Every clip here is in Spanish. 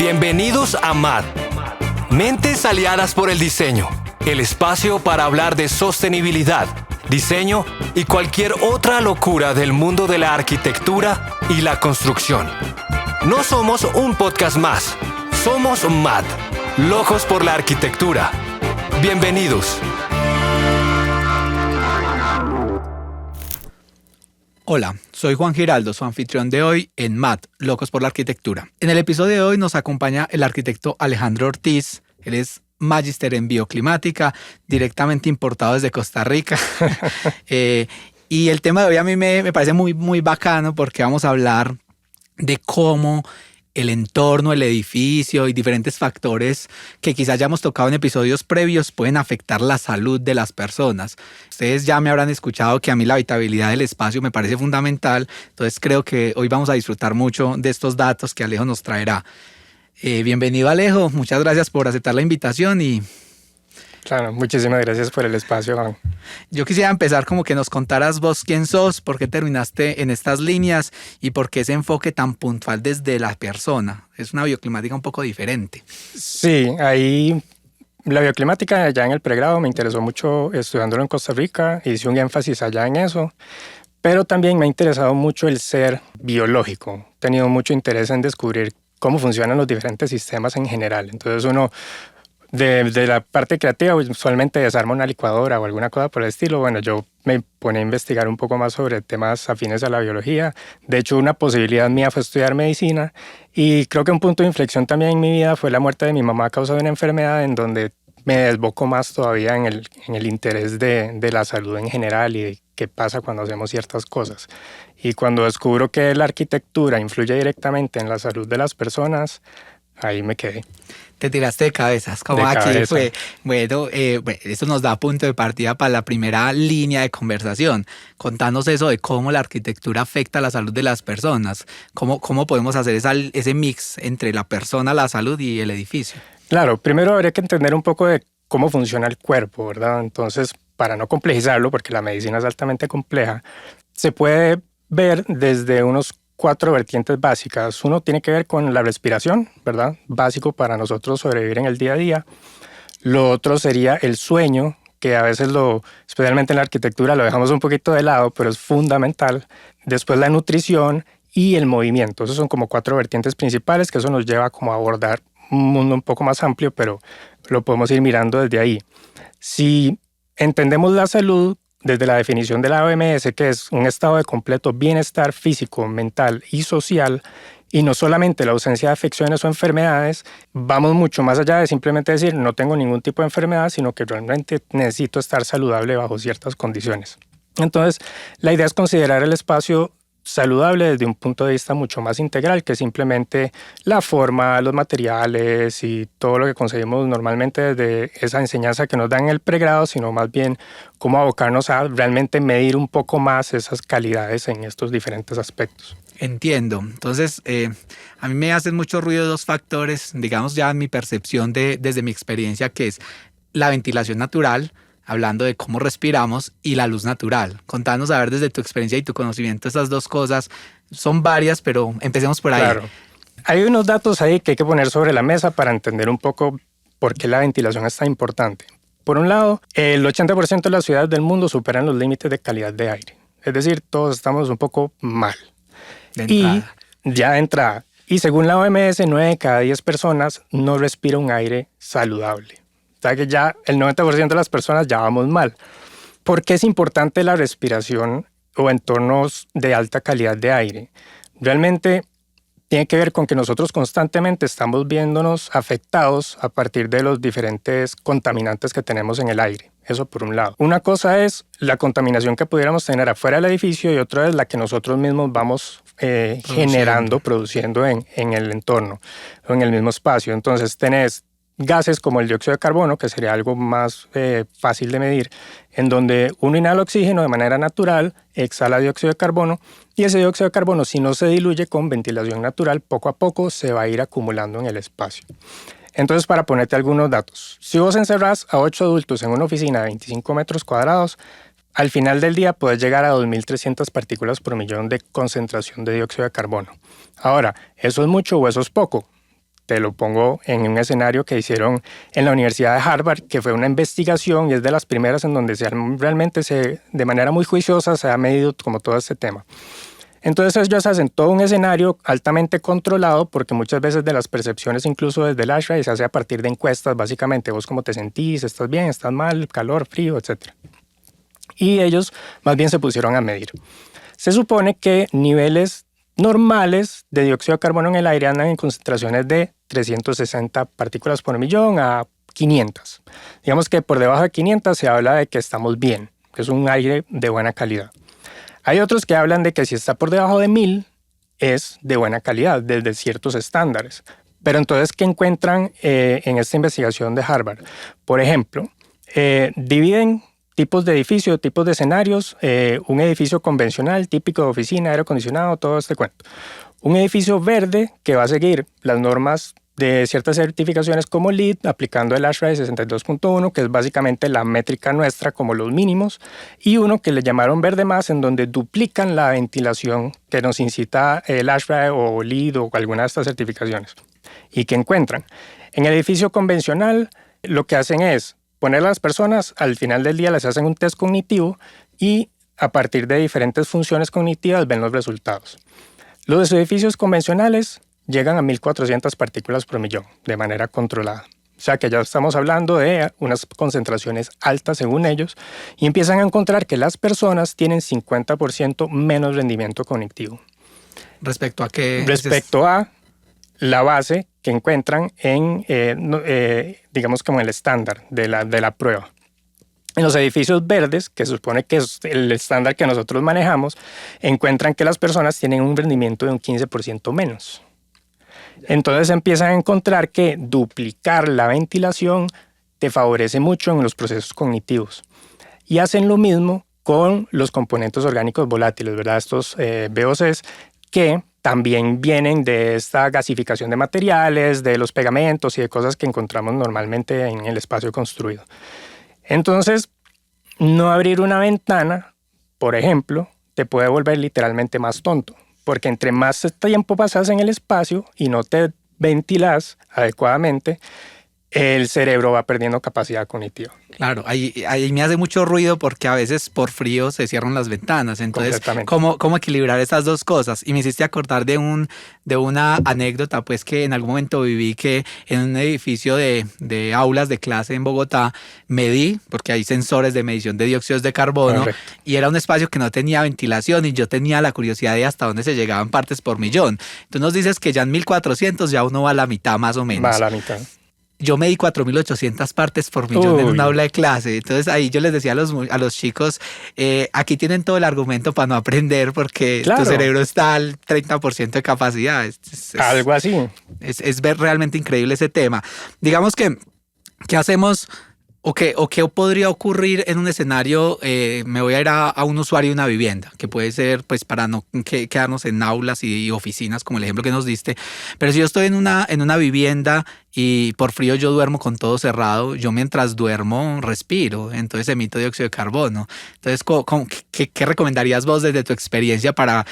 Bienvenidos a MAD, Mentes Aliadas por el Diseño, el espacio para hablar de sostenibilidad, diseño y cualquier otra locura del mundo de la arquitectura y la construcción. No somos un podcast más, somos MAD, locos por la arquitectura. Bienvenidos. Hola, soy Juan Giraldo, su anfitrión de hoy en MAD, Locos por la Arquitectura. En el episodio de hoy nos acompaña el arquitecto Alejandro Ortiz. Él es magíster en bioclimática, directamente importado desde Costa Rica. Y el tema de hoy a mí me parece muy bacano porque vamos a hablar de cómo el entorno, el edificio y diferentes factores que quizás ya hemos tocado en episodios previos pueden afectar la salud de las personas. Ustedes ya me habrán escuchado que a mí la habitabilidad del espacio me parece fundamental, entonces creo que hoy vamos a disfrutar mucho de estos datos que Alejo nos traerá. Bienvenido, Alejo, muchas gracias por aceptar la invitación y... Claro, muchísimas gracias por el espacio, Juan. Yo quisiera empezar como que nos contaras vos quién sos, por qué terminaste en estas líneas y por qué ese enfoque tan puntual desde la persona. Es una bioclimática un poco diferente. Sí, ahí la bioclimática ya en el pregrado me interesó mucho estudiándolo en Costa Rica, hice un énfasis allá en eso, pero también me ha interesado mucho el ser biológico. He tenido mucho interés en descubrir cómo funcionan los diferentes sistemas en general. Entonces uno... De la parte creativa, usualmente desarma una licuadora o alguna cosa por el estilo. Bueno, yo me pone a investigar un poco más sobre temas afines a la biología. De hecho, una posibilidad mía fue estudiar medicina y creo que un punto de inflexión también en mi vida fue la muerte de mi mamá a causa de una enfermedad en donde me desbocó más todavía en el interés de la salud en general y de qué pasa cuando hacemos ciertas cosas. Y cuando descubro que la arquitectura influye directamente en la salud de las personas, ahí me quedé. Te tiraste de cabezas, como aquí cabeza. Fue. Bueno, esto nos da punto de partida para la primera línea de conversación. Contanos eso de cómo la arquitectura afecta a la salud de las personas. ¿Cómo podemos hacer ese mix entre la persona, la salud y el edificio? Claro, primero habría que entender un poco de cómo funciona el cuerpo, ¿verdad? Entonces, para no complejizarlo, porque la medicina es altamente compleja, se puede ver desde unos 4 vertientes básicas. Uno tiene que ver con la respiración, ¿verdad? Básico para nosotros sobrevivir en el día a día. Lo otro sería el sueño, que a veces especialmente en la arquitectura, lo dejamos un poquito de lado, pero es fundamental. Después la nutrición y el movimiento. Esos son como 4 vertientes principales, que eso nos lleva como a abordar un mundo un poco más amplio, pero lo podemos ir mirando desde ahí. Si entendemos la salud desde la definición de la OMS, que es un estado de completo bienestar físico, mental y social, y no solamente la ausencia de afecciones o enfermedades, vamos mucho más allá de simplemente decir no tengo ningún tipo de enfermedad, sino que realmente necesito estar saludable bajo ciertas condiciones. Entonces, la idea es considerar el espacio saludable desde un punto de vista mucho más integral que simplemente la forma, los materiales y todo lo que conseguimos normalmente desde esa enseñanza que nos dan en el pregrado, sino más bien cómo abocarnos a realmente medir un poco más esas calidades en estos diferentes aspectos. Entiendo. Entonces, a mí me hacen mucho ruido 2 factores, digamos ya en mi percepción desde mi experiencia, que es la ventilación natural, hablando de cómo respiramos, y la luz natural. Contanos, a ver, desde tu experiencia y tu conocimiento, estas 2 cosas son varias, pero empecemos por ahí. Claro. Hay unos datos ahí que hay que poner sobre la mesa para entender un poco por qué la ventilación es tan importante. Por un lado, el 80% de las ciudades del mundo superan los límites de calidad de aire. Es decir, todos estamos un poco mal. De entrada. Y ya de entrada. Y según la OMS, 9 de cada 10 personas no respira un aire saludable. O sea que ya el 90% de las personas ya vamos mal. ¿Por qué es importante la respiración o entornos de alta calidad de aire? Realmente tiene que ver con que nosotros constantemente estamos viéndonos afectados a partir de los diferentes contaminantes que tenemos en el aire. Eso por un lado. Una cosa es la contaminación que pudiéramos tener afuera del edificio y otra es la que nosotros mismos vamos produciendo en el entorno o en el mismo espacio. Entonces tenés gases como el dióxido de carbono, que sería algo más fácil de medir, en donde uno inhala oxígeno de manera natural, exhala dióxido de carbono, y ese dióxido de carbono, si no se diluye con ventilación natural, poco a poco se va a ir acumulando en el espacio. Entonces, para ponerte algunos datos, si vos encerrás a 8 adultos en una oficina de 25 metros cuadrados, al final del día puedes llegar a 2.300 partículas por millón de concentración de dióxido de carbono. Ahora, ¿eso es mucho o eso es poco? te lo pongo en un escenario que hicieron en la Universidad de Harvard, que fue una investigación y es de las primeras en donde realmente de manera muy juiciosa se ha medido como todo este tema. Entonces ellos hacen todo un escenario altamente controlado, porque muchas veces de las percepciones, incluso desde el ASHRAE, se hace a partir de encuestas, básicamente vos cómo te sentís, estás bien, estás mal, calor, frío, etc. Y ellos más bien se pusieron a medir. Se supone que niveles normales de dióxido de carbono en el aire andan en concentraciones de 360 partículas por millón a 500. Digamos que por debajo de 500 se habla de que estamos bien, que es un aire de buena calidad. Hay otros que hablan de que si está por debajo de 1000 es de buena calidad, desde ciertos estándares. Pero entonces, ¿qué encuentran en esta investigación de Harvard? Por ejemplo, dividen tipos de edificios, tipos de escenarios, un edificio convencional, típico de oficina, aire acondicionado, todo este cuento. Un edificio verde que va a seguir las normas de ciertas certificaciones como LEED, aplicando el ASHRAE 62.1, que es básicamente la métrica nuestra como los mínimos, y uno que le llamaron verde más, en donde duplican la ventilación que nos incita el ASHRAE o LEED o alguna de estas certificaciones. ¿Y qué encuentran? En el edificio convencional, lo que hacen es poner a las personas, al final del día les hacen un test cognitivo y a partir de diferentes funciones cognitivas ven los resultados. Los edificios convencionales llegan a 1.400 partículas por millón de manera controlada. O sea que ya estamos hablando de unas concentraciones altas según ellos, y empiezan a encontrar que las personas tienen 50% menos rendimiento cognitivo. ¿Respecto a qué? Respecto a la base que encuentran en, digamos, como el estándar de la prueba. En los edificios verdes, que se supone que es el estándar que nosotros manejamos, encuentran que las personas tienen un rendimiento de un 15% menos. Entonces empiezan a encontrar que duplicar la ventilación te favorece mucho en los procesos cognitivos. Y hacen lo mismo con los componentes orgánicos volátiles, ¿verdad? Estos VOCs que también vienen de esta gasificación de materiales, de los pegamentos y de cosas que encontramos normalmente en el espacio construido. Entonces, no abrir una ventana, por ejemplo, te puede volver literalmente más tonto, porque entre más tiempo pasas en el espacio y no te ventilas adecuadamente, el cerebro va perdiendo capacidad cognitiva. Claro, ahí me hace mucho ruido porque a veces por frío se cierran las ventanas. Entonces, ¿cómo equilibrar esas dos cosas? Y me hiciste acordar de una anécdota, pues que en algún momento viví, que en un edificio de aulas de clase en Bogotá medí, porque hay sensores de medición de dióxidos de carbono. Correcto. Y era un espacio que no tenía ventilación y yo tenía la curiosidad de hasta dónde se llegaban partes por millón. Tú nos dices que ya en 1400 ya uno va a la mitad más o menos. Va a la mitad. Yo medí 4.800 partes por millón en un aula de clase. Entonces ahí yo les decía a los chicos, aquí tienen todo el argumento para no aprender porque tu cerebro está al 30% de capacidad. Algo así. Es ver realmente increíble ese tema. Digamos que, ¿qué hacemos? ¿O qué podría ocurrir en un escenario? Me voy a ir a un usuario de una vivienda, que puede ser pues para no quedarnos en aulas y oficinas, como el ejemplo que nos diste. Pero si yo estoy en una vivienda y por frío yo duermo con todo cerrado, yo mientras duermo respiro, entonces emito dióxido de carbono. Entonces, ¿qué recomendarías vos desde tu experiencia para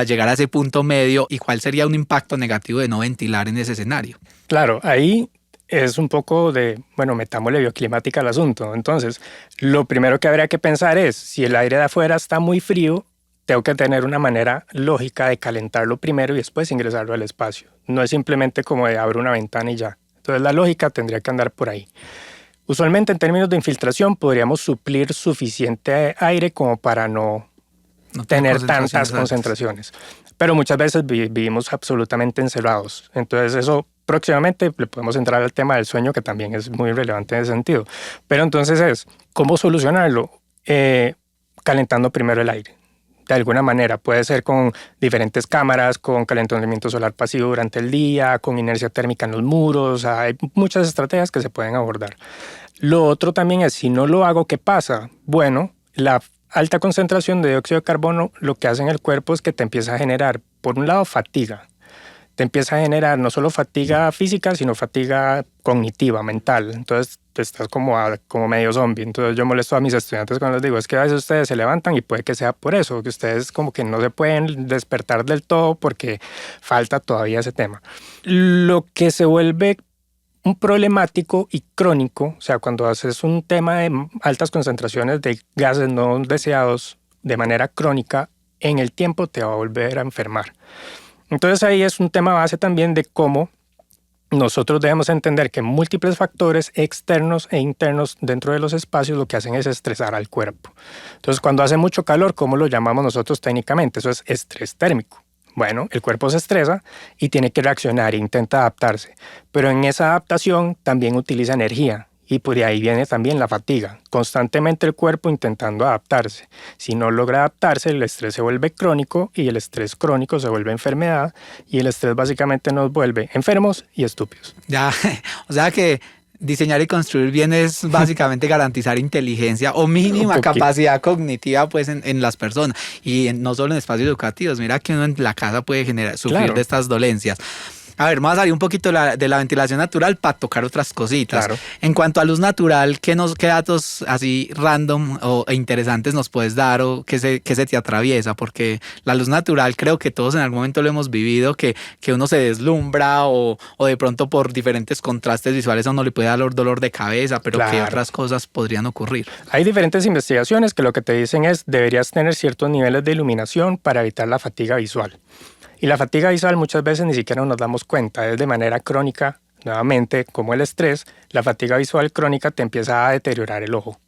llegar a ese punto medio? ¿Y cuál sería un impacto negativo de no ventilar en ese escenario? Claro, ahí es un poco metámosle bioclimática al asunto. Entonces, lo primero que habría que pensar es, si el aire de afuera está muy frío, tengo que tener una manera lógica de calentarlo primero y después ingresarlo al espacio. No es simplemente como de abrir una ventana y ya. Entonces, la lógica tendría que andar por ahí. Usualmente, en términos de infiltración, podríamos suplir suficiente aire como para no tener tantas concentraciones. Pero muchas veces vivimos absolutamente encerrados. Entonces, eso próximamente le podemos entrar al tema del sueño, que también es muy relevante en ese sentido. Pero entonces ¿cómo solucionarlo? Calentando primero el aire. De alguna manera, puede ser con diferentes cámaras, con calentamiento solar pasivo durante el día, con inercia térmica en los muros. Hay muchas estrategias que se pueden abordar. Lo otro también es, si no lo hago, ¿qué pasa? Bueno, la alta concentración de dióxido de carbono lo que hace en el cuerpo es que te empieza a generar, por un lado, fatiga. Te empieza a generar no solo fatiga física, sino fatiga cognitiva, mental. Entonces estás como medio zombie. Entonces yo molesto a mis estudiantes cuando les digo, es que a veces ustedes se levantan y puede que sea por eso, que ustedes como que no se pueden despertar del todo porque falta todavía ese tema. Lo que se vuelve un problemático y crónico, o sea, cuando haces un tema de altas concentraciones de gases no deseados de manera crónica, en el tiempo te va a volver a enfermar. Entonces ahí es un tema base también de cómo nosotros debemos entender que múltiples factores externos e internos dentro de los espacios lo que hacen es estresar al cuerpo. Entonces, cuando hace mucho calor, ¿cómo lo llamamos nosotros técnicamente? Eso es estrés térmico. Bueno, el cuerpo se estresa y tiene que reaccionar e intenta adaptarse. Pero en esa adaptación también utiliza energía. Y por ahí viene también la fatiga. Constantemente el cuerpo intentando adaptarse. Si no logra adaptarse, el estrés se vuelve crónico y el estrés crónico se vuelve enfermedad y el estrés básicamente nos vuelve enfermos y estúpidos. Ya, o sea que diseñar y construir bien es básicamente garantizar inteligencia o mínima capacidad cognitiva pues en las personas y no solo en espacios educativos. Mira que uno en la casa puede sufrir de estas dolencias. A ver, vamos a salir un poquito de la ventilación natural para tocar otras cositas. Claro. En cuanto a luz natural, ¿qué datos así random e interesantes nos puedes dar o qué se te atraviesa? Porque la luz natural creo que todos en algún momento lo hemos vivido, que uno se deslumbra o de pronto por diferentes contrastes visuales a uno le puede dar dolor de cabeza, pero ¿qué otras cosas podrían ocurrir? Hay diferentes investigaciones que lo que te dicen es deberías tener ciertos niveles de iluminación para evitar la fatiga visual. Y la fatiga visual muchas veces ni siquiera nos damos cuenta, es de manera crónica, nuevamente, como el estrés, la fatiga visual crónica te empieza a deteriorar el ojo.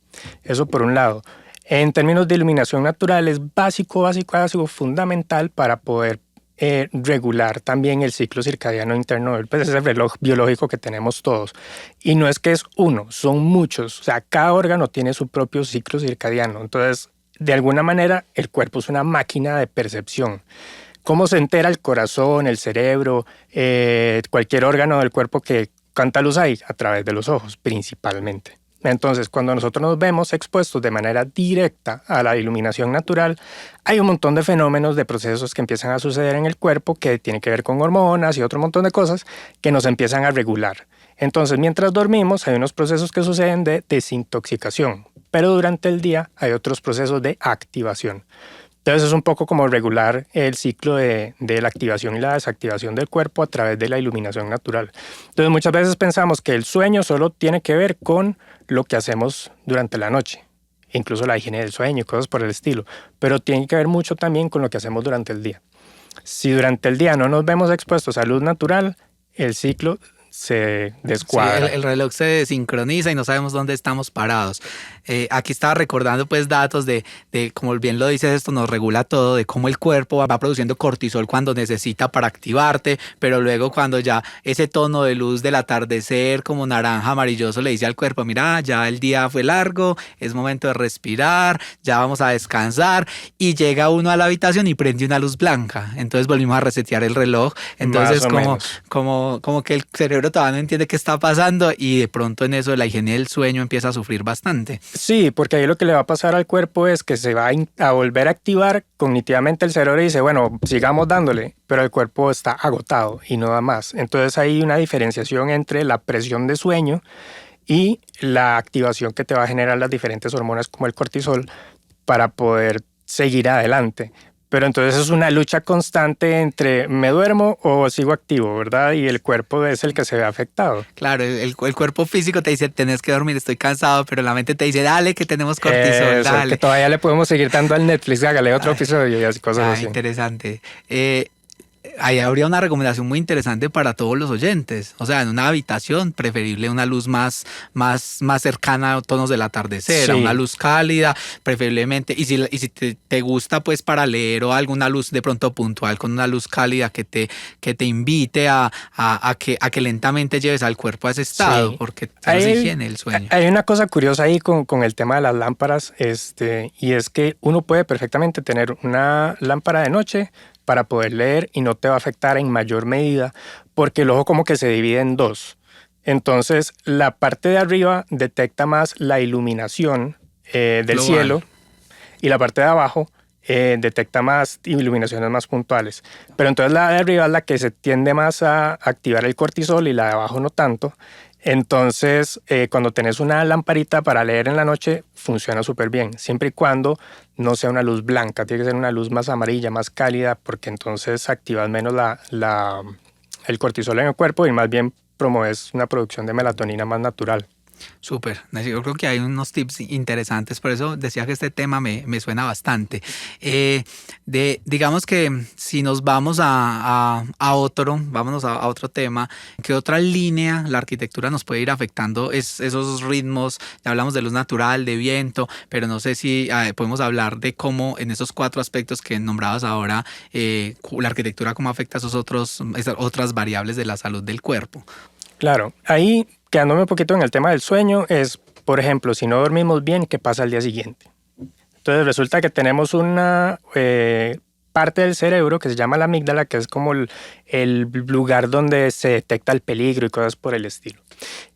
Eso por un lado. En términos de iluminación natural es básico, fundamental para poder regular también el ciclo circadiano interno, pues ese reloj biológico que tenemos todos. Y no es que es uno, son muchos, o sea, cada órgano tiene su propio ciclo circadiano. Entonces, de alguna manera, el cuerpo es una máquina de percepción. ¿Cómo se entera el corazón, el cerebro, cualquier órgano del cuerpo que cuánta luz hay? A través de los ojos, principalmente. Entonces, cuando nosotros nos vemos expuestos de manera directa a la iluminación natural, hay un montón de fenómenos, de procesos que empiezan a suceder en el cuerpo que tienen que ver con hormonas y otro montón de cosas que nos empiezan a regular. Entonces, mientras dormimos, hay unos procesos que suceden de desintoxicación, pero durante el día hay otros procesos de activación. Entonces es un poco como regular el ciclo de la activación y la desactivación del cuerpo a través de la iluminación natural. Entonces muchas veces pensamos que el sueño solo tiene que ver con lo que hacemos durante la noche, incluso la higiene del sueño y cosas por el estilo, pero tiene que ver mucho también con lo que hacemos durante el día. Si durante el día no nos vemos expuestos a luz natural, el ciclo se descuadra. Sí, el reloj se desincroniza y no sabemos dónde estamos parados. Aquí estaba recordando pues datos de como bien lo dices, esto nos regula todo, de cómo el cuerpo va produciendo cortisol cuando necesita para activarte, pero luego cuando ya ese tono de luz del atardecer como naranja amarilloso le dice al cuerpo, mira, ya el día fue largo, es momento de respirar, ya vamos a descansar, y llega uno a la habitación y prende una luz blanca, entonces volvimos a resetear el reloj. Entonces como que el cerebro todavía no entiende qué está pasando y de pronto en eso la higiene del sueño empieza a sufrir bastante. Sí, porque ahí lo que le va a pasar al cuerpo es que se va a volver a activar cognitivamente el cerebro y dice, bueno, sigamos dándole, pero el cuerpo está agotado y no da más. Entonces hay una diferenciación entre la presión de sueño y la activación que te va a generar las diferentes hormonas como el cortisol para poder seguir adelante. Pero entonces es una lucha constante entre me duermo o sigo activo, ¿verdad? Y el cuerpo es el que se ve afectado. Claro, el cuerpo físico te dice, tenés que dormir, estoy cansado, pero la mente te dice, dale, que tenemos cortisol, dale. Que todavía le podemos seguir dando al Netflix, hágale otro episodio y así, cosas así. Interesante. Ahí habría una recomendación muy interesante para todos los oyentes. O sea, en una habitación, preferible una luz más cercana a tonos del atardecer, a una luz cálida, preferiblemente. Y si te gusta, pues, para leer o alguna luz de pronto puntual, con una luz cálida que te invite a que lentamente lleves al cuerpo a ese estado, porque es higiene el sueño. Hay una cosa curiosa ahí con el tema de las lámparas, y es que uno puede perfectamente tener una lámpara de noche para poder leer y no te va a afectar en mayor medida porque el ojo como que se divide en dos. Entonces la parte de arriba detecta más la iluminación del cielo y la parte de abajo detecta más iluminaciones más puntuales. Pero entonces la de arriba es la que se tiende más a activar el cortisol y la de abajo no tanto. Entonces, cuando tenés una lamparita para leer en la noche, funciona súper bien, siempre y cuando no sea una luz blanca, tiene que ser una luz más amarilla, más cálida, porque entonces activas menos el cortisol en el cuerpo y más bien promueves una producción de melatonina más natural. Súper. Yo creo que hay unos tips interesantes, por eso decía que este tema me suena bastante. Digamos que si nos vamos vámonos a otro tema, ¿qué otra línea la arquitectura nos puede ir afectando esos ritmos? Ya hablamos de luz natural, de viento, pero no sé si podemos hablar de cómo en esos 4 aspectos que nombrabas ahora, la arquitectura cómo afecta esas otras variables de la salud del cuerpo. Claro, ahí quedándome un poquito en el tema del sueño es, por ejemplo, si no dormimos bien, ¿qué pasa al día siguiente? Entonces resulta que tenemos una parte del cerebro que se llama la amígdala, que es como el lugar donde se detecta el peligro y cosas por el estilo.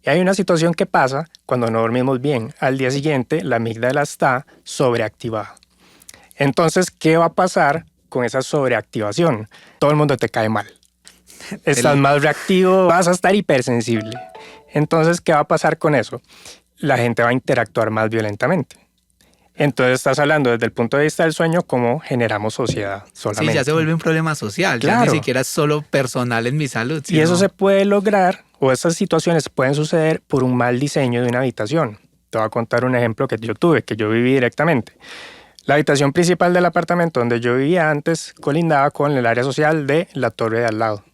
Y hay una situación que pasa cuando no dormimos bien. Al día siguiente, la amígdala está sobreactivada. Entonces, ¿qué va a pasar con esa sobreactivación? Todo el mundo te cae mal. Estás más reactivo, vas a estar hipersensible. Entonces, ¿qué va a pasar con eso? La gente va a interactuar más violentamente. Entonces, estás hablando desde el punto de vista del sueño, cómo generamos sociedad solamente. Sí, ya se vuelve un problema social, claro. Ya ni siquiera es solo personal en mi salud. Y eso se puede lograr, o esas situaciones pueden suceder por un mal diseño de una habitación. Te voy a contar un ejemplo que yo tuve, que yo viví directamente. La habitación principal del apartamento donde yo vivía antes colindaba con el área social de la torre de al lado.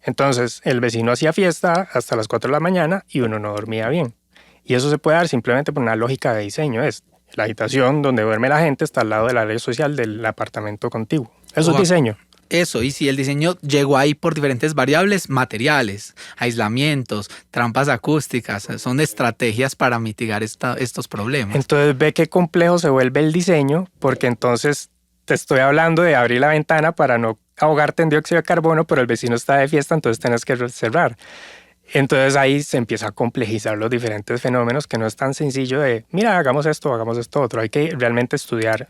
Entonces, el vecino hacía fiesta hasta las 4 de la mañana y uno no dormía bien. Y eso se puede dar simplemente por una lógica de diseño. La habitación donde duerme la gente está al lado del área social del apartamento contiguo. Eso es diseño. Eso, y si el diseño llegó ahí por diferentes variables, materiales, aislamientos, trampas acústicas, son estrategias para mitigar estos problemas. Entonces ve qué complejo se vuelve el diseño, porque entonces te estoy hablando de abrir la ventana para no ahogarte en dióxido de carbono, pero el vecino está de fiesta, entonces tienes que cerrar. Entonces ahí se empieza a complejizar los diferentes fenómenos, que no es tan sencillo de, mira, hagamos esto otro. Hay que realmente estudiar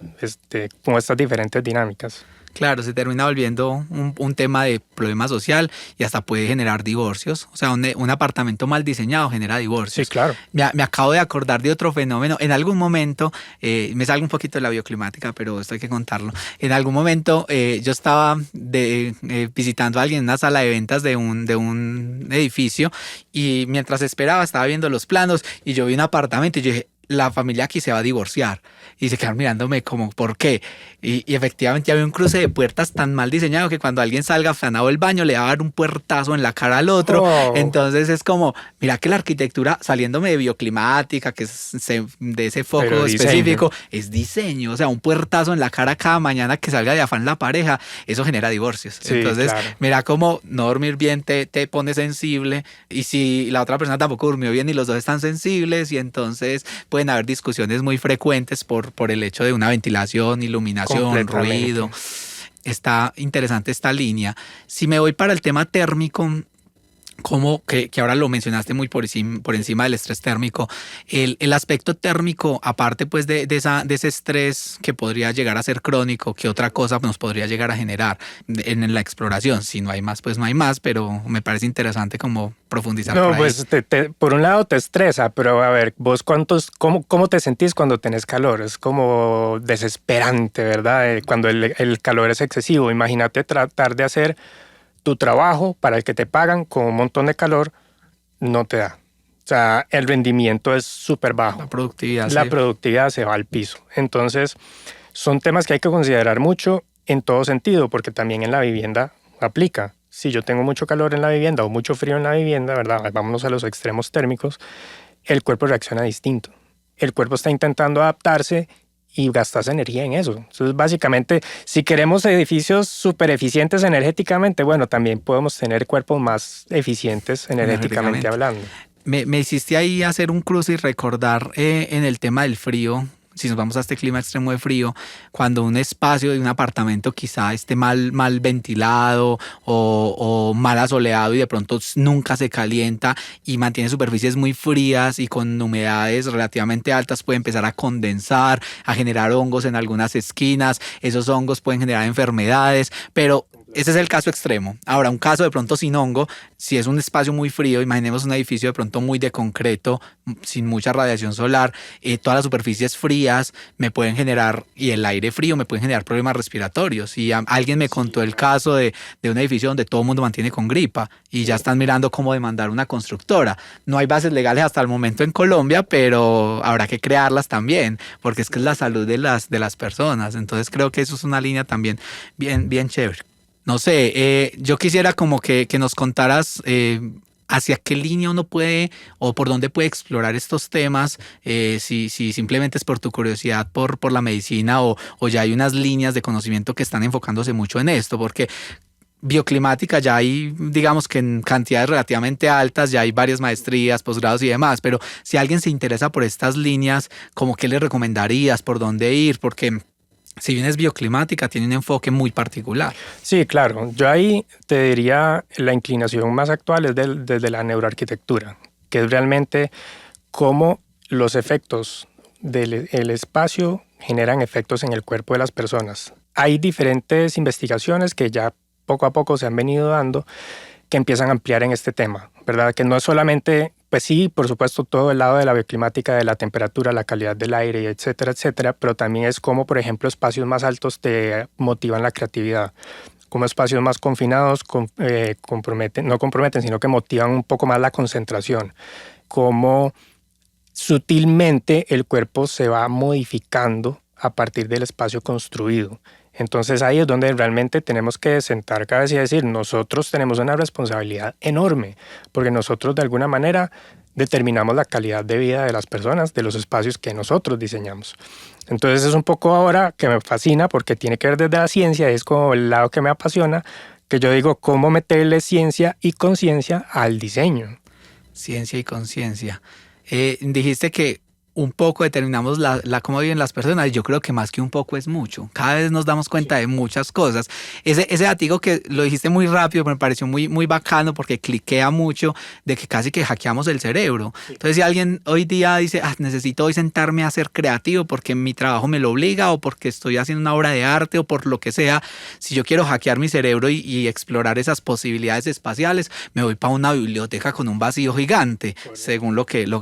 como estas diferentes dinámicas. Claro, se termina volviendo un tema de problema social y hasta puede generar divorcios. O sea, un apartamento mal diseñado genera divorcios. Sí, claro. Me acabo de acordar de otro fenómeno. En algún momento, me salgo un poquito de la bioclimática, pero esto hay que contarlo. En algún momento yo estaba visitando a alguien en una sala de ventas de un edificio y mientras esperaba estaba viendo los planos y yo vi un apartamento y yo dije, la familia aquí se va a divorciar. Y se quedaron mirándome como, ¿por qué? Y efectivamente había un cruce de puertas tan mal diseñado que cuando alguien salga afanado del baño le va a dar un puertazo en la cara al otro. Oh. Entonces es como, mira que la arquitectura, saliéndome de bioclimática, que es de ese foco específico, es diseño. O sea, un puertazo en la cara cada mañana que salga de afán la pareja, eso genera divorcios. Sí, entonces, claro. Mira cómo no dormir bien te pone sensible, y si la otra persona tampoco durmió bien y los dos están sensibles, y entonces pueden haber discusiones muy frecuentes por el hecho de una ventilación, iluminación, ruido. Está interesante esta línea. Si me voy para el tema térmico, como que ahora lo mencionaste muy por encima del estrés térmico, el aspecto térmico, aparte pues de ese estrés que podría llegar a ser crónico, ¿qué otra cosa nos podría llegar a generar en la exploración? Si no hay más, pues no hay más, pero me parece interesante como profundizar por ahí. Pues por un lado te estresa, pero a ver, vos ¿cómo te sentís cuando tenés calor? Es como desesperante, ¿verdad? Cuando el calor es excesivo. Imagínate tratar de hacer tu trabajo para el que te pagan con un montón de calor, no te da. O sea, el rendimiento es súper bajo. La productividad se va al piso. Entonces, son temas que hay que considerar mucho en todo sentido, porque también en la vivienda aplica. Si yo tengo mucho calor en la vivienda o mucho frío en la vivienda, ¿verdad? Vámonos a los extremos térmicos, el cuerpo reacciona distinto. El cuerpo está intentando adaptarse y gastas energía en eso. Entonces, básicamente, si queremos edificios súper eficientes energéticamente, bueno, también podemos tener cuerpos más eficientes energéticamente hablando. Me hiciste ahí hacer un cruce y recordar en el tema del frío. Si nos vamos a este clima extremo de frío, cuando un espacio de un apartamento quizá esté mal ventilado o mal asoleado y de pronto nunca se calienta y mantiene superficies muy frías y con humedades relativamente altas, puede empezar a condensar, a generar hongos en algunas esquinas. Esos hongos pueden generar enfermedades, pero Ese es el caso extremo. Ahora, un caso de pronto sin hongo, si es un espacio muy frío, imaginemos un edificio de pronto muy de concreto, sin mucha radiación solar, todas las superficies frías me pueden generar, y el aire frío me pueden generar problemas respiratorios. Y alguien me contó el caso de un edificio donde todo el mundo mantiene con gripa y ya están mirando cómo demandar una constructora. No hay bases legales hasta el momento en Colombia, pero habrá que crearlas también, porque es que es la salud de las personas. Entonces creo que eso es una línea también bien chévere. No sé, yo quisiera como que nos contaras hacia qué línea uno puede o por dónde puede explorar estos temas, si simplemente es por tu curiosidad por la medicina o ya hay unas líneas de conocimiento que están enfocándose mucho en esto, porque bioclimática ya hay, digamos que en cantidades relativamente altas, ya hay varias maestrías, posgrados y demás, pero si alguien se interesa por estas líneas, ¿cómo qué le recomendarías? ¿Por dónde ir? Porque si bien es bioclimática, tiene un enfoque muy particular. Sí, claro. Yo ahí te diría la inclinación más actual es desde la neuroarquitectura, que es realmente cómo los efectos del espacio generan efectos en el cuerpo de las personas. Hay diferentes investigaciones que ya poco a poco se han venido dando que empiezan a ampliar en este tema, ¿verdad? Que no es solamente, pues sí, por supuesto, todo el lado de la bioclimática, de la temperatura, la calidad del aire, etcétera, etcétera, pero también es como, por ejemplo, espacios más altos te motivan la creatividad, como espacios más confinados no comprometen, sino que motivan un poco más la concentración, como sutilmente el cuerpo se va modificando a partir del espacio construido. Entonces ahí es donde realmente tenemos que sentar cabeza y decir, nosotros tenemos una responsabilidad enorme, porque nosotros de alguna manera determinamos la calidad de vida de las personas, de los espacios que nosotros diseñamos. Entonces es un poco ahora que me fascina porque tiene que ver desde la ciencia, es como el lado que me apasiona, que yo digo cómo meterle ciencia y conciencia al diseño. Ciencia y conciencia. Dijiste que un poco determinamos cómo viven las personas, y yo creo que más que un poco es mucho. Cada vez nos damos cuenta de muchas cosas. Ese datico que lo dijiste muy rápido, me pareció muy bacano porque cliquea mucho de que casi que hackeamos el cerebro. Entonces, si alguien hoy día dice, necesito hoy sentarme a ser creativo porque mi trabajo me lo obliga o porque estoy haciendo una obra de arte o por lo que sea, si yo quiero hackear mi cerebro y explorar esas posibilidades espaciales, me voy para una biblioteca con un vacío gigante, según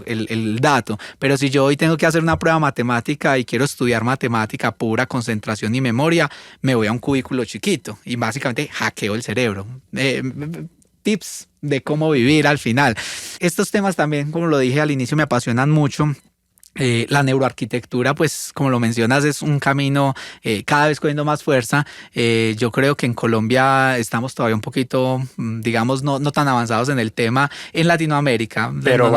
el dato. Pero si yo hoy tengo que hacer una prueba matemática y quiero estudiar matemática pura, concentración y memoria, me voy a un cubículo chiquito y básicamente hackeo el cerebro. Tips de cómo vivir al final. Estos temas también, como lo dije al inicio, me apasionan mucho. La neuroarquitectura, pues como lo mencionas, es un camino cada vez cogiendo más fuerza. Yo creo que en Colombia estamos todavía un poquito, digamos, no tan avanzados en el tema. En Latinoamérica, pero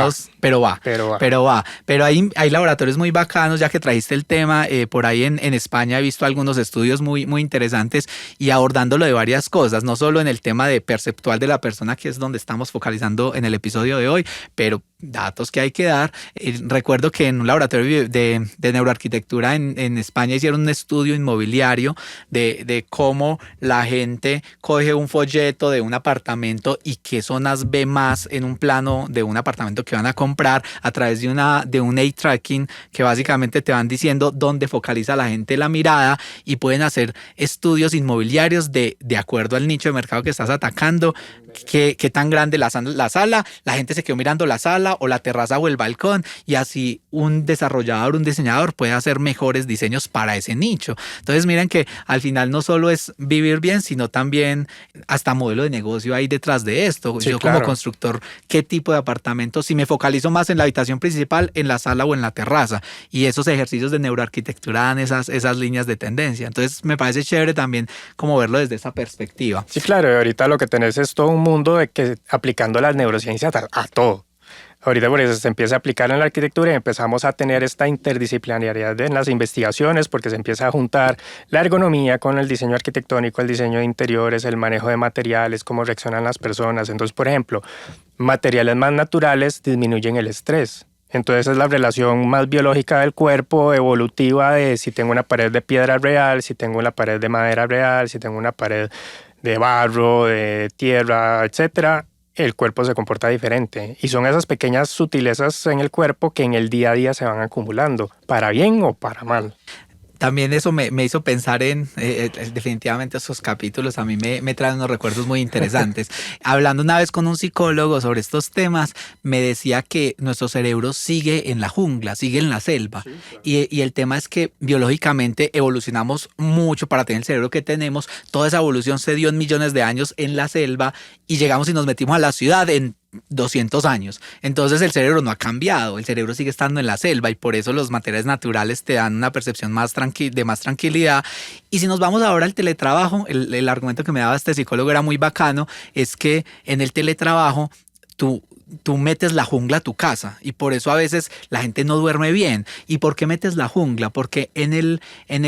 hay laboratorios muy bacanos, ya que trajiste el tema. Por ahí en España he visto algunos estudios muy interesantes y abordándolo de varias cosas, no solo en el tema de perceptual de la persona, que es donde estamos focalizando en el episodio de hoy, pero datos que hay que dar. Recuerdo que en un laboratorio de neuroarquitectura en España hicieron un estudio inmobiliario de cómo la gente coge un folleto de un apartamento y qué zonas ve más en un plano de un apartamento que van a comprar a través de un eye tracking, que básicamente te van diciendo dónde focaliza la gente la mirada, y pueden hacer estudios inmobiliarios de acuerdo al nicho de mercado que estás atacando. Qué tan grande la sala, la gente se quedó mirando la sala o la terraza o el balcón, y así un desarrollador, un diseñador puede hacer mejores diseños para ese nicho. Entonces miren que al final no solo es vivir bien, sino también hasta modelo de negocio hay detrás de esto. Sí, yo claro. Como constructor, ¿qué tipo de apartamento? Si me focalizo más en la habitación principal, en la sala o en la terraza, y esos ejercicios de neuroarquitectura dan esas líneas de tendencia. Entonces me parece chévere también como verlo desde esa perspectiva. Sí, claro, y ahorita lo que tenés es todo un mundo de que aplicando las neurociencias a todo. Ahorita por eso se empieza a aplicar en la arquitectura y empezamos a tener esta interdisciplinariedad en las investigaciones, porque se empieza a juntar la ergonomía con el diseño arquitectónico, el diseño de interiores, el manejo de materiales, cómo reaccionan las personas. Entonces, por ejemplo, materiales más naturales disminuyen el estrés. Entonces es la relación más biológica del cuerpo, evolutiva, de si tengo una pared de piedra real, si tengo una pared de madera real, si tengo una pared de barro, de tierra, etcétera. El cuerpo se comporta diferente, y son esas pequeñas sutilezas en el cuerpo que en el día a día se van acumulando, para bien o para mal. también eso me hizo pensar en, definitivamente esos capítulos a mí me traen unos recuerdos muy interesantes. Hablando una vez con un psicólogo sobre estos temas, me decía que nuestro cerebro sigue en la jungla, sigue en la selva. Sí, claro. Y el tema es que biológicamente evolucionamos mucho para tener el cerebro que tenemos. Toda esa evolución se dio en millones de años en la selva y llegamos y nos metimos a la ciudad en 200 años. Entonces el cerebro no ha cambiado, el cerebro sigue estando en la selva y por eso los materiales naturales te dan una percepción de más tranquilidad. Y si nos vamos ahora al teletrabajo, el argumento que me daba este psicólogo era muy bacano, es que en el teletrabajo tú metes la jungla a tu casa y por eso a veces la gente no duerme bien. ¿Y por qué metes la jungla? Porque en el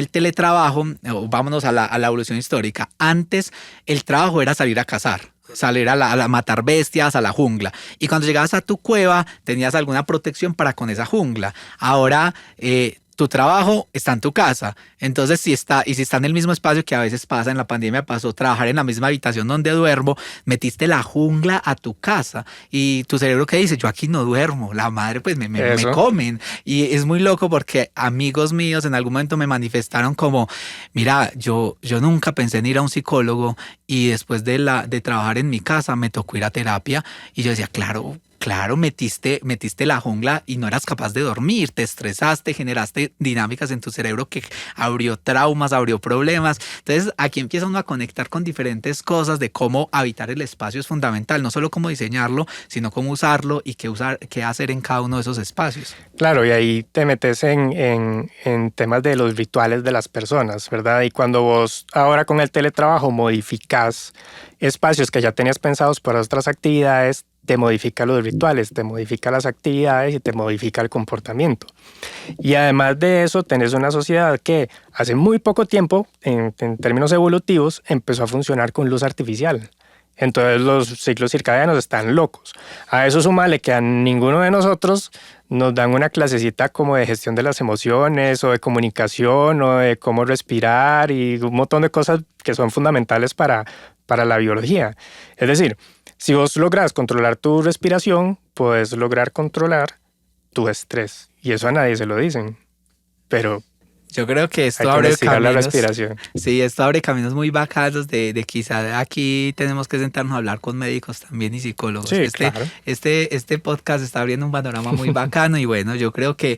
teletrabajo, vámonos a la evolución histórica, antes el trabajo era salir a cazar, salir a matar bestias, a la jungla. Y cuando llegabas a tu cueva, tenías alguna protección para con esa jungla. Ahora, tu trabajo está en tu casa. Entonces, si está en el mismo espacio, que a veces pasa, en la pandemia pasó, trabajar en la misma habitación donde duermo, metiste la jungla a tu casa. Y tu cerebro, ¿qué dice? Yo aquí no duermo, la madre pues me comen. Y es muy loco porque amigos míos en algún momento me manifestaron como, mira, yo nunca pensé en ir a un psicólogo y después de trabajar en mi casa me tocó ir a terapia. Y yo decía, Claro, metiste la jungla y no eras capaz de dormir, te estresaste, generaste dinámicas en tu cerebro que abrió traumas, abrió problemas. Entonces aquí empieza uno a conectar con diferentes cosas de cómo habitar el espacio es fundamental, no solo cómo diseñarlo, sino cómo usarlo y qué hacer en cada uno de esos espacios. Claro, y ahí te metes en temas de los rituales de las personas, ¿verdad? Y cuando vos ahora con el teletrabajo modificás espacios que ya tenías pensados para otras actividades, te modifica los rituales, te modifica las actividades y te modifica el comportamiento. Y además de eso, tenés una sociedad que hace muy poco tiempo, en términos evolutivos, empezó a funcionar con luz artificial. Entonces los ciclos circadianos están locos. A eso súmale que a ninguno de nosotros nos dan una clasecita como de gestión de las emociones o de comunicación o de cómo respirar y un montón de cosas que son fundamentales para la biología. Es decir, si vos logras controlar tu respiración, puedes lograr controlar tu estrés. Y eso a nadie se lo dicen. Pero yo creo que esto abre caminos. La respiración. Sí, esto abre caminos muy bacanos de quizá aquí tenemos que sentarnos a hablar con médicos también y psicólogos. Sí, claro. Este podcast está abriendo un panorama muy bacano y bueno, yo creo que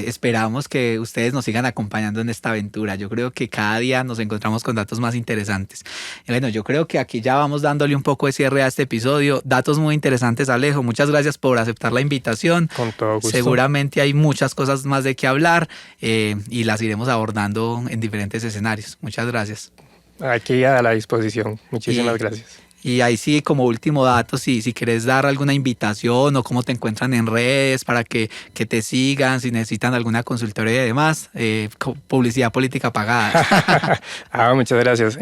esperamos que ustedes nos sigan acompañando en esta aventura. Yo creo que cada día nos encontramos con datos más interesantes. Y bueno, yo creo que aquí ya vamos dándole un poco de cierre a este episodio. Datos muy interesantes, Alejo. Muchas gracias por aceptar la invitación. Con todo gusto. Seguramente hay muchas cosas más de qué hablar. Y las iremos abordando en diferentes escenarios. Muchas gracias. Aquí a la disposición. Muchísimas gracias. Y ahí sí, como último dato, si quieres dar alguna invitación o cómo te encuentran en redes para que te sigan, si necesitan alguna consultoría y demás, publicidad política pagada. Muchas gracias.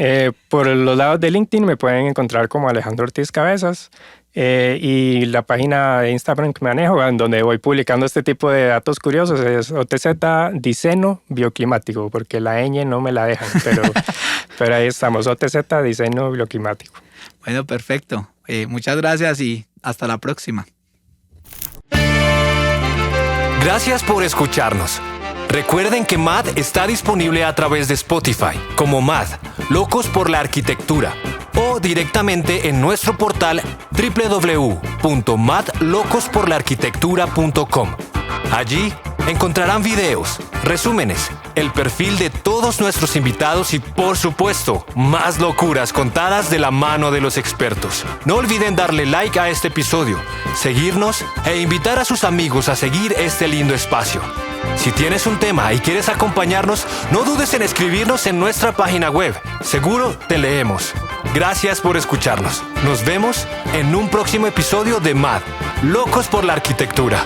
Por los lados de LinkedIn me pueden encontrar como Alejandro Ortiz Cabezas. Y la página de Instagram que manejo, en donde voy publicando este tipo de datos curiosos, es OTZ Diseño Bioclimático, porque la ñ no me la dejan, pero ahí estamos, OTZ Diseño Bioclimático. Bueno, perfecto. Muchas gracias y hasta la próxima. Gracias por escucharnos. Recuerden que MAD está disponible a través de Spotify como MAD, Locos por la Arquitectura, o directamente en nuestro portal www.madlocosporlaarquitectura.com. Allí encontrarán videos, resúmenes, el perfil de todos nuestros invitados y, por supuesto, más locuras contadas de la mano de los expertos. No olviden darle like a este episodio, seguirnos e invitar a sus amigos a seguir este lindo espacio. Si tienes un tema y quieres acompañarnos, no dudes en escribirnos en nuestra página web. Seguro te leemos. Gracias por escucharnos. Nos vemos en un próximo episodio de MAD, Locos por la Arquitectura.